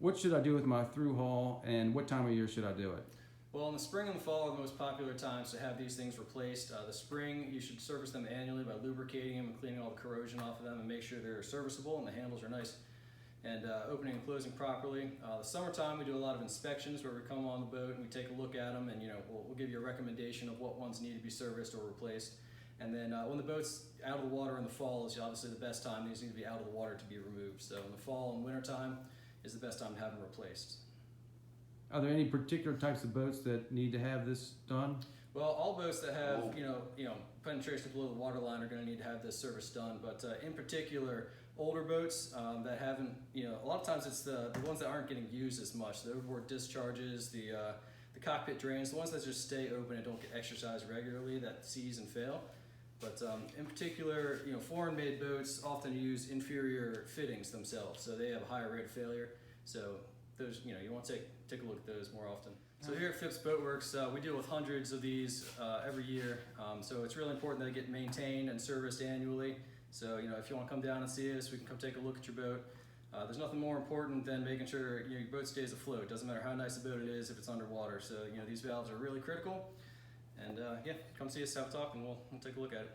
what should I do with my through-hull, and what time of year should I do it? Well, in the spring and the fall are the most popular times to have these things replaced. The spring, you should service them annually by lubricating them and cleaning all the corrosion off of them and make sure they're serviceable and the handles are nice and opening and closing properly. The summertime, we do a lot of inspections where we come on the boat and we take a look at them, and we'll give you a recommendation of what ones need to be serviced or replaced. And then when the boat's out of the water in the fall is obviously the best time. These need to be out of the water to be removed. So in the fall and winter time is the best time to have them replaced. Are there any particular types of boats that need to have this done? Well, all boats that have penetration below the waterline are going to need to have this service done. But in particular, older boats that haven't, a lot of times it's the ones that aren't getting used as much. The overboard discharges, the cockpit drains, the ones that just stay open and don't get exercised regularly, that seize and fail. But in particular, foreign-made boats often use inferior fittings themselves, so they have a higher rate of failure. So those, you want to take a look at those more often. So here at Phipps Boatworks, we deal with hundreds of these every year. So it's really important that they get maintained and serviced annually. So if you want to come down and see us, we can come take a look at your boat. There's nothing more important than making sure your boat stays afloat. Doesn't matter how nice a boat it is if it's underwater. So these valves are really critical. And come see us, have a talk, and we'll take a look at it.